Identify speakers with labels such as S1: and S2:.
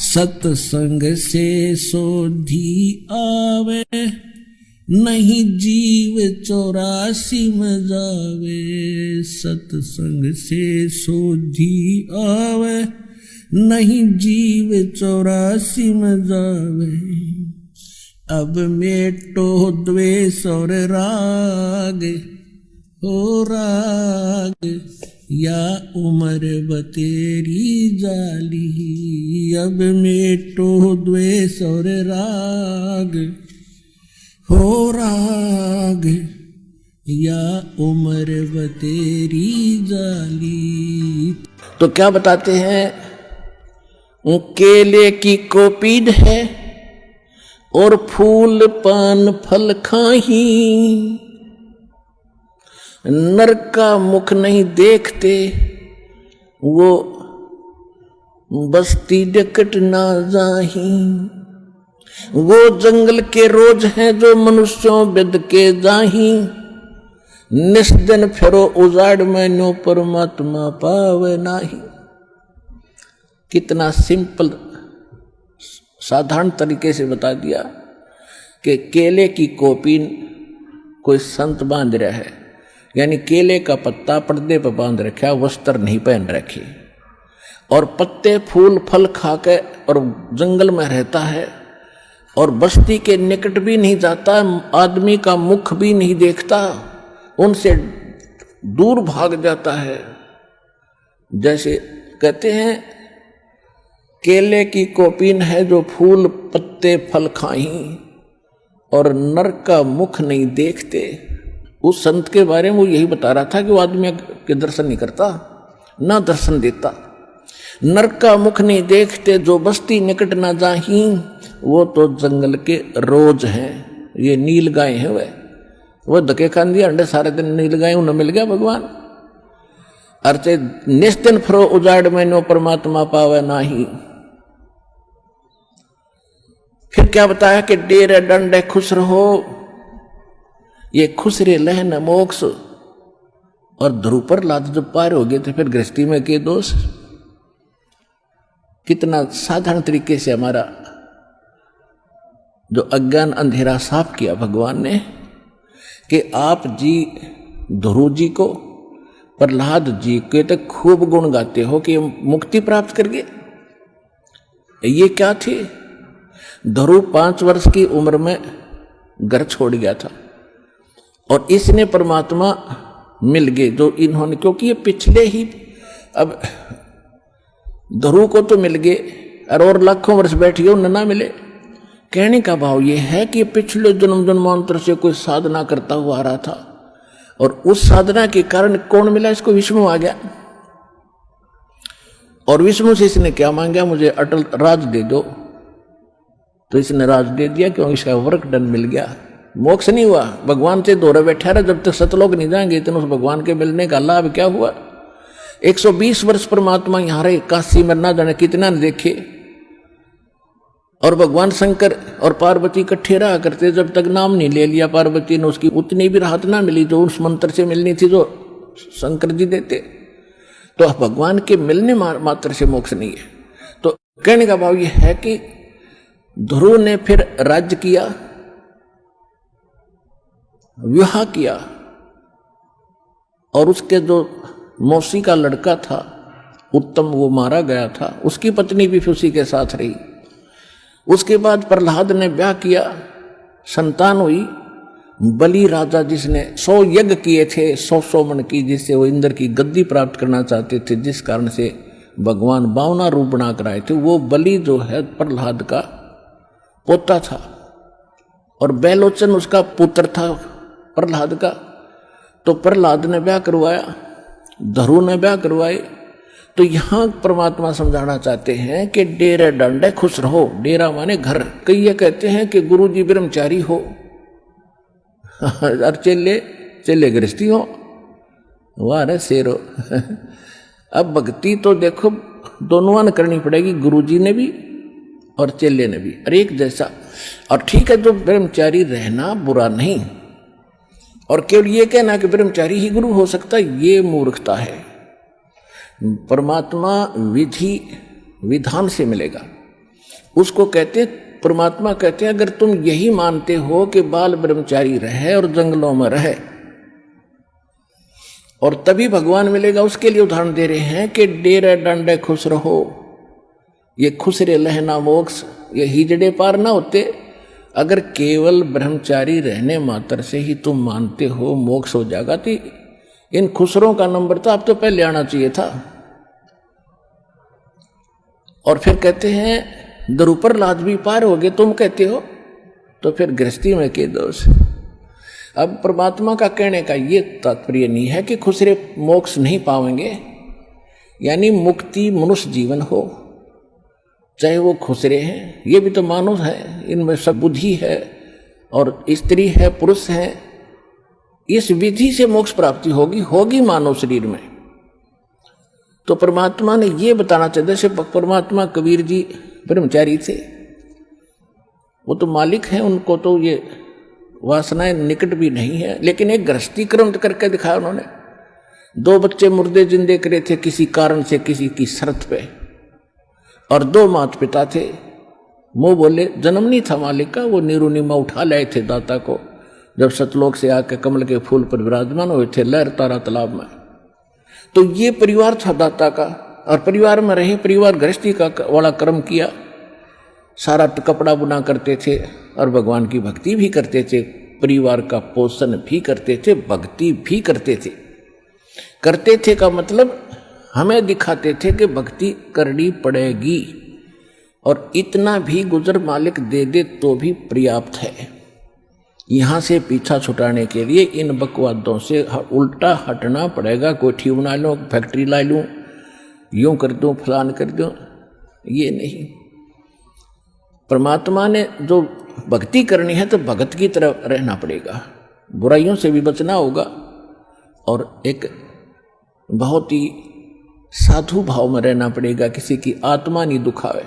S1: सत्संग से सोधी आवे, नहीं जीव 84 में जावे। सत्संग से सोधी आवे, नहीं जीव 84 में जावे। अब मेटो द्वेष और राग, हो राग या उम्र बतेरी जाली। अब मेटो द्वेष और राग, हो राग या उम्र बतेरी जाली। तो क्या बताते हैं, केले की कोपीड है और फूल पान फल खाही। नर का मुख नहीं देखते, वो बस्ती निकट ना जाही। वो जंगल के रोज हैं जो मनुष्यों बिद के जाही। निस्दिन फिरो उजाड़ में नो परमात्मा पावे नाही। कितना सिंपल साधारण तरीके से बता दिया कि केले की कोपीन कोई संत बांध रहा है, यानी केले का पत्ता पर्दे पर बांध रखा, वस्त्र नहीं पहन रखे, और पत्ते फूल फल खाके और जंगल में रहता है और बस्ती के निकट भी नहीं जाता, आदमी का मुख भी नहीं देखता, उनसे दूर भाग जाता है। जैसे कहते हैं केले की कोपीन है जो फूल पत्ते फल खाही और नर का मुख नहीं देखते। उस संत के बारे में वो यही बता रहा था कि वो आदमी के दर्शन नहीं करता, ना दर्शन देता। नर का मुख नहीं देखते, जो बस्ती निकट ना जाही, वो तो जंगल के रोज हैं। ये नील गाय है, वह धके खान दिया अंडे सारे दिन नील गाय उन्हें मिल गया भगवान। अर्चे निस्दिन फरो उजाड़ में नो परमात्मा पावे नाही। फिर क्या बताया कि डेरे डंडे खुश रहो, ये खुश रे लहन मोक्ष। और ध्रुव पर लाद जब पार हो गए थे फिर गृहस्थी में के दोष। कितना साधारण तरीके से हमारा जो अज्ञान अंधेरा साफ किया भगवान ने, कि आप जी ध्रुव जी को प्रहलाद जी के तक खूब गुण गाते हो कि मुक्ति प्राप्त कर गए। ये क्या थी, ध्रुव 5 वर्ष की उम्र में घर छोड़ गया था और इसने परमात्मा मिल गए जो इन्होंने, क्योंकि ये पिछले ही, अब ध्रुव को तो मिल गए और लाखों वर्ष बैठ गए उन्हें ना मिले। कहने का भाव ये है कि पिछले जन्म जन्मांतर से कोई साधना करता हुआ आ रहा था और उस साधना के कारण कौन मिला, इसको विष्णु आ गया। और विष्णु से इसने क्या मांगा, मुझे अटल राज दे दो, तो इसने राज दे दिया क्योंकि इसका वर्क डन मिल गया। मोक्ष नहीं हुआ, भगवान से दौरे बैठा रहा, जब तक सतलोक नहीं जाएंगे इतने उस भगवान के मिलने का लाभ क्या हुआ। 120 वर्ष परमात्मा यहाँ रहे, काशी में ना जाने कितना ने देखे, और भगवान शंकर और पार्वती इकट्ठे रहा करते, जब तक नाम नहीं ले लिया पार्वती ने उसकी उतनी भी राहत ना मिली जो उस मंत्र से मिलनी थी जो शंकर जी देते। तो भगवान के मिलने मात्र से मोक्ष नहीं है। तो कहने का भाव यह है कि ध्रुव ने फिर राज्य किया, विवाह किया, और उसके जो मौसी का लड़का था उत्तम वो मारा गया था, उसकी पत्नी भी फिर उसी के साथ रही। उसके बाद प्रहलाद ने ब्याह किया, संतान हुई। बलि राजा जिसने 100 यज्ञ किए थे 100 मन की, जिससे वो इंद्र की गद्दी प्राप्त करना चाहते थे, जिस कारण से भगवान 52 रूप बना कर आए थे, वो बलि जो है प्रहलाद का पोता था और बैलोचन उसका पुत्र था प्रहलाद का। तो प्रहलाद ने ब्याह करवाया, ध्रुव ने ब्याह करवाए। तो यहां परमात्मा समझाना चाहते हैं कि डेरे डंडे खुश रहो। डेरा माने घर। कई ये कहते हैं कि गुरु जी ब्रह्मचारी हो और चेले गृहस्थी हो, वाह रे शेरो। अब भक्ति तो देखो दोनों ने करनी पड़ेगी, गुरु जी ने भी और चेले ने भी, और एक जैसा। और ठीक है, जो ब्रह्मचारी रहना बुरा नहीं, और केवल ये कहना कि ब्रह्मचारी ही गुरु हो सकता है, ये मूर्खता है। परमात्मा विधि विधान से मिलेगा। उसको कहते, परमात्मा कहते हैं अगर तुम यही मानते हो कि बाल ब्रह्मचारी रहे और जंगलों में रहे और तभी भगवान मिलेगा, उसके लिए उदाहरण दे रहे हैं कि डेरे डंडे खुश रहो, ये खुसरे लहना मोक्ष, ये हिजड़े पार ना होते। अगर केवल ब्रह्मचारी रहने मात्र से ही तुम मानते हो मोक्ष हो जाएगा, तो इन खुसरों का नंबर तो आप तो पहले आना चाहिए था। और फिर कहते हैं द्रुपर लाज भी पार हो गए तुम कहते हो, तो फिर गृहस्थी में के दोष। अब परमात्मा का कहने का ये तात्पर्य नहीं है कि खुसरे मोक्ष नहीं पाएंगे, यानी मुक्ति मनुष्य जीवन हो, चाहे वो खुसरे हैं, ये भी तो मानव है, इनमें सब बुद्धि है और स्त्री है पुरुष है, इस विधि से मोक्ष प्राप्ति होगी मानव शरीर में। तो परमात्मा ने ये बताना चाहते, जैसे परमात्मा कबीर जी ब्रह्मचारी थे, वो तो मालिक हैं, उनको तो ये वासनाएं निकट भी नहीं है, लेकिन एक गृहस्थी क्रम करके दिखाया उन्होंने। 2 बच्चे मुर्दे जिंदे करे थे किसी कारण से, किसी की शर्त पे, और 2 माता पिता थे। मुंह बोले जन्म नहीं था मालिक का, वो नीरुनिमा उठा लाए थे दाता को, जब सतलोक से आके कमल के फूल पर विराजमान हुए थे लहर तारा तालाब में। तो ये परिवार था दाता का, और परिवार में रहे, परिवार गृहस्थी का वाला कर्म किया, सारा कपड़ा बुना करते थे और भगवान की भक्ति भी करते थे, परिवार का पोषण भी करते थे, भक्ति भी करते थे। करते थे का मतलब हमें दिखाते थे कि भक्ति करनी पड़ेगी, और इतना भी गुजर मालिक दे दे तो भी पर्याप्त है। यहां से पीछा छुटाने के लिए इन बकवादों से उल्टा हटना पड़ेगा। कोठी बना लूं, फैक्ट्री ला लूं, यूं कर दूं, फलान कर दूं, ये नहीं। परमात्मा ने जो भक्ति करनी है तो भगत की तरह रहना पड़ेगा, बुराइयों से भी बचना होगा, और एक बहुत ही साधु भाव में रहना पड़ेगा, किसी की आत्मा नहीं दुखावे।